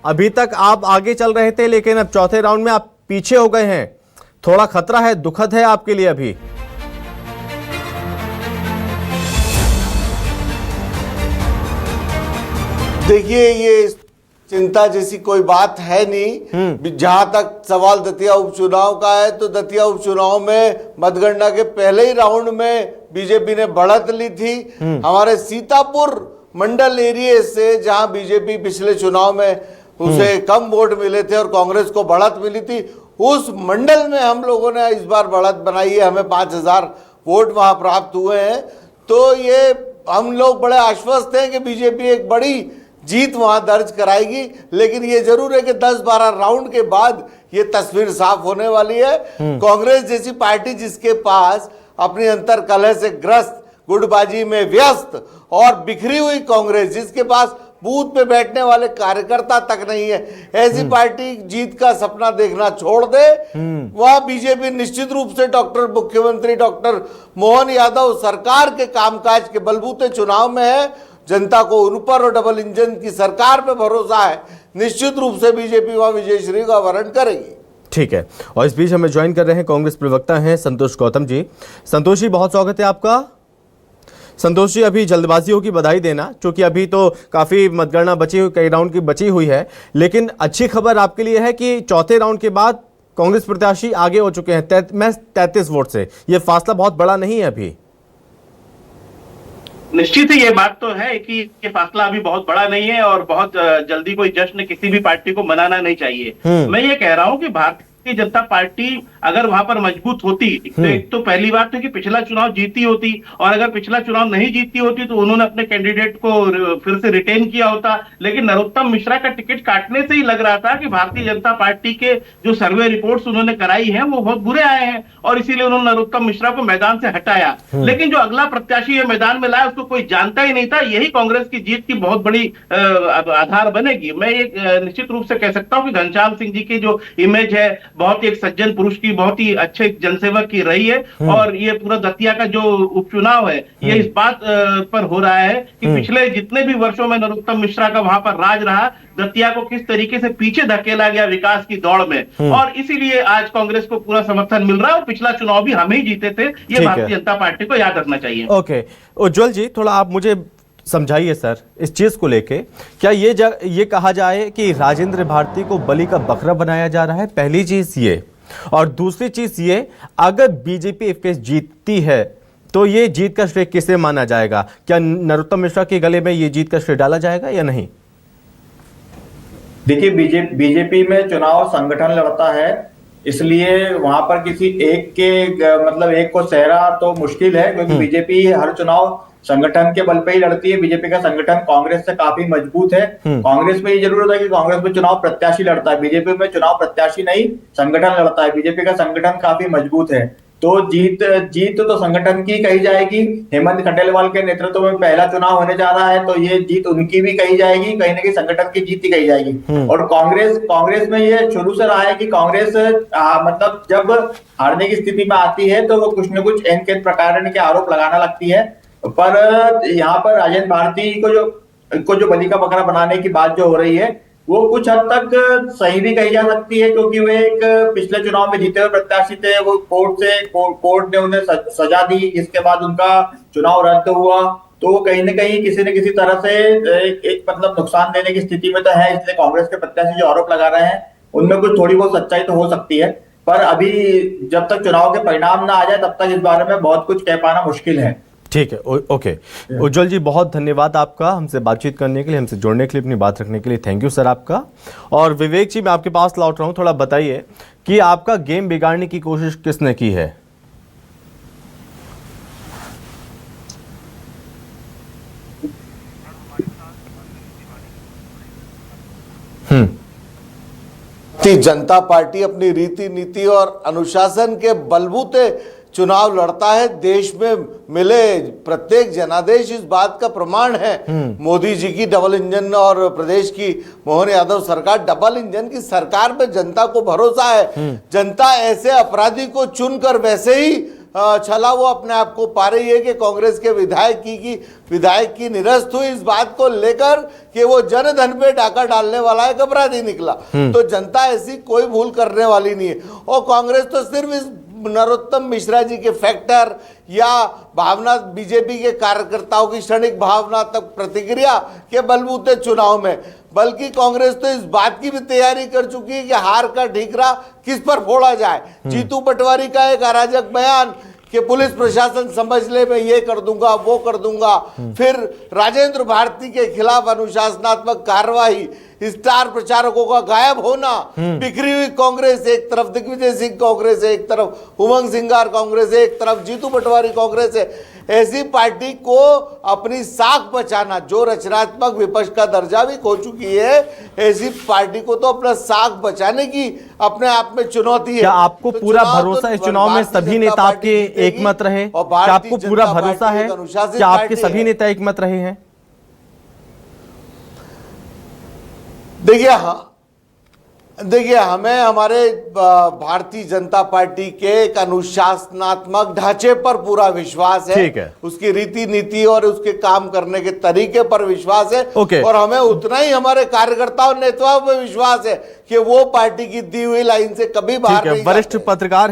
अभी तक आप आगे चल रहे थे, लेकिन अब चौथे राउंड में आप पीछे हो गए हैं। थोड़ा खतरा है, दुखद है आपके लिए अभी। देखिए, ये चिंता जैसी कोई बात है नहीं। जहां तक सवाल दतिया उपचुनाव का है, तो दतिया उपचुनाव में मतगणना के पहले ही राउंड में बीजेपी ने बढ़त ली थी। हमारे सीतापुर मंडल एरिया से, जहां बीजेपी पिछले चुनाव में उसे कम वोट मिले थे और कांग्रेस को बढ़त मिली थी, उस मंडल में हम लोगों ने इस बार बढ़त बनाई है। हमें 5000 वोट वहां प्राप्त हुए हैं। तो ये हम लोग बड़े आश्वस्त हैं कि बीजेपी एक बड़ी जीत वहां दर्ज कराएगी। लेकिन ये जरूर है कि 10-12 राउंड के बाद ये तस्वीर साफ होने वाली है। कांग्रेस जैसी पार्टी, जिसके पास अपनी अंतर कलह से ग्रस्त, गुटबाजी में व्यस्त और बिखरी हुई कांग्रेस, जिसके पास बूथ पे बैठने वाले कार्यकर्ता तक नहीं है, ऐसी पार्टी जीत का सपना देखना छोड़ दे। वह बीजेपी निश्चित रूप से मुख्यमंत्री डॉक्टर मोहन यादव सरकार के कामकाज के बलबूते चुनाव में है। जनता को उन पर और डबल इंजन की सरकार पे भरोसा है। निश्चित रूप से बीजेपी वहां विजयश्री का वर्ण करेगी। ठीक है, और इस बीच हमें ज्वाइन कर रहे हैं कांग्रेस प्रवक्ता हैं संतोष गौतम जी। संतोष जी, बहुत स्वागत है आपका। संतोष जी, अभी जल्दबाजी होगी बधाई देना, क्योंकि अभी तो काफी मतगणना बची हुई, कई राउंड की बची हुई है। लेकिन अच्छी खबर आपके लिए है कि चौथे राउंड के बाद कांग्रेस प्रत्याशी आगे हो चुके हैं 33 वोट से। यह फासला बहुत बड़ा नहीं है अभी। निश्चित ही ये बात तो है कि ये फासला अभी बहुत बड़ा नहीं है और बहुत जल्दी कोई जश्न किसी भी पार्टी को मनाना नहीं चाहिए। मैं ये कह रहा हूं कि भारतीय जनता पार्टी अगर वहां पर मजबूत होती, तो एक तो पहली बात तो कि पिछला चुनाव जीती होती, और अगर पिछला चुनाव नहीं जीती होती तो उन्होंने अपने कैंडिडेट को फिर से रिटेन किया होता। लेकिन नरोत्तम मिश्रा का टिकट काटने से ही लग रहा था कि भारतीय जनता पार्टी के जो सर्वे रिपोर्ट्स उन्होंने कराई है वो बहुत बुरे आए हैं, और इसीलिए उन्होंने नरोत्तम मिश्रा को मैदान से हटाया। लेकिन जो अगला प्रत्याशी ये मैदान में लाया उसको कोई जानता ही नहीं था। यही कांग्रेस की जीत की बहुत बड़ी आधार बनेगी। मैं ये निश्चित रूप से कह सकता हूं कि घनश्याम सिंह जी की जो इमेज है बहुत ही एक सज्जन पुरुष की, बहुत ही अच्छे जनसेवक की रही है। और ये पूरा दतिया का जो उपचुनाव है ये इस बात पर हो रहा है कि पिछले जितने भी वर्षों में नरोत्तम मिश्रा का वहां पर राज रहा, दतिया को किस तरीके से पीछे धकेला गया विकास की दौड़ में, और इसीलिए आज कांग्रेस को पूरा समर्थन मिल रहा है। और पिछला चुनाव भी हम ही जीते थे, ये भारतीय जनता पार्टी को याद रखना चाहिए। ओके, उज्जवल जी, थोड़ा आप मुझे समझाइए सर इस चीज को लेके। क्या ये कहा जाए कि राजेंद्र भारती को बलि का बकरा बनाया जा रहा है? पहली चीज ये, और दूसरी चीज ये, अगर बीजेपी इफकेस जीतती है तो ये जीत का श्रेय किसे माना जाएगा? क्या नरोत्तम मिश्रा के गले में ये जीत का श्रेय डाला जाएगा या नहीं? देखिए, बीजेपी में चुनाव संगठन लड़ता है, इसलिए वहां पर किसी एक के मतलब एक को सहरा तो मुश्किल है, क्योंकि बीजेपी हर चुनाव संगठन के बल पे ही लड़ती है। बीजेपी का संगठन कांग्रेस से काफी मजबूत है। कांग्रेस में ये जरूरत है कि कांग्रेस में चुनाव प्रत्याशी लड़ता है, बीजेपी में चुनाव प्रत्याशी नहीं संगठन लड़ता है। बीजेपी का संगठन काफी मजबूत है, तो जीत तो संगठन की कही जाएगी। हेमंत खंडेलवाल के नेतृत्व में पहला चुनाव होने जा रहा है, तो ये जीत उनकी भी कही जाएगी, कहीं ना कहीं संगठन की जीत ही कही जाएगी। और कांग्रेस में ये शुरू से रहा है कि कांग्रेस मतलब जब हारने की स्थिति में आती है तो वो कुछ न कुछ एन प्रकार के आरोप लगाना लगती है। पर यहाँ पर राजेंद्र भारती को जो बलि का बकरा बनाने की बात जो हो रही है वो कुछ हद तक सही भी कही जा सकती है, क्योंकि वे एक पिछले चुनाव में जीते हुए प्रत्याशी थे। वो कोर्ट ने उन्हें सजा दी, जिसके बाद उनका चुनाव रद्द हुआ, तो वो कहीं न कहीं किसी न किसी तरह से एक मतलब नुकसान देने की स्थिति में तो है। इसलिए कांग्रेस के प्रत्याशी जो आरोप लगा रहे हैं उनमें कुछ थोड़ी बहुत सच्चाई तो हो सकती है, पर अभी जब तक चुनाव के परिणाम ना आ जाए तब तक इस बारे में बहुत कुछ कह पाना मुश्किल है। ठीक है, ओके। उज्जवल जी, बहुत धन्यवाद आपका हमसे बातचीत करने के लिए, हमसे जुड़ने के लिए, अपनी बात रखने के लिए। थैंक यू सर आपका। और विवेक जी, मैं आपके पास लौट रहा हूं, थोड़ा बताइए कि आपका गेम बिगाड़ने की कोशिश किसने की है? जनता पार्टी अपनी रीति नीति और अनुशासन के बलबूते चुनाव लड़ता है। देश में मिले प्रत्येक जनादेश इस बात का प्रमाण है। मोदी जी की डबल इंजन और प्रदेश की मोहन यादव सरकार, डबल इंजन की सरकार में जनता को भरोसा है। जनता ऐसे अपराधी को चुनकर वैसे ही छला वो अपने आप को पा रही है कि कांग्रेस के विधायक की निरस्त हुई इस बात को लेकर कि वो जनधन पे डाका डालने वाला है, अपराधी निकला। तो जनता ऐसी कोई भूल करने वाली नहीं है। और कांग्रेस तो सिर्फ इस नरोत्तम मिश्रा जी के फैक्टर या भावना, बीजेपी के कार्यकर्ताओं की क्षणिक भावनात्मक प्रतिक्रिया के बलबूते चुनाव में, बल्कि कांग्रेस तो इस बात की भी तैयारी कर चुकी है कि हार का ठीकरा किस पर फोड़ा जाए। जीतू पटवारी का एक अराजक बयान कि पुलिस प्रशासन समझ ले, मैं ये कर दूंगा वो कर दूंगा, फिर राजेंद्र भारती के खिलाफ अनुशासनात्मक कार्रवाई, स्टार प्रचारकों का गायब होना, बिखरी हुई कांग्रेस एक तरफ, दिग्विजय सिंह कांग्रेस है एक तरफ, उमंग सिंगार कांग्रेस है एक तरफ, जीतू पटवारी कांग्रेस है। ऐसी पार्टी को अपनी साख बचाना, जो रचनात्मक विपक्ष का दर्जा भी खो चुकी है, ऐसी पार्टी को तो अपना साख बचाने की अपने आप में चुनौती है। क्या आपको तो पूरा चुनाव भरोसा तो इस चुनाव में भारतीय सभी जनता नेता पार्टी आपके जीतेगी एकमत रहे? और क्या भारतीय आपको पूरा जनता भरोसा पार्टी है एक अनुशासित कि आपके पार्टी सभी है। नेता एकमत रहे हैं? देखिए हमें हमारे भारतीय जनता पार्टी के एक अनुशासनात्मक ढांचे पर पूरा विश्वास है। ठीक है। उसकी रीति नीति और उसके काम करने के तरीके पर विश्वास है। ओके। और हमें उतना ही हमारे कार्यकर्ताओं नेताओं पर विश्वास है कि वो पार्टी की दी हुई लाइन से कभी बाहर ठीक है, नहीं वरिष्ठ जाते। पत्रकार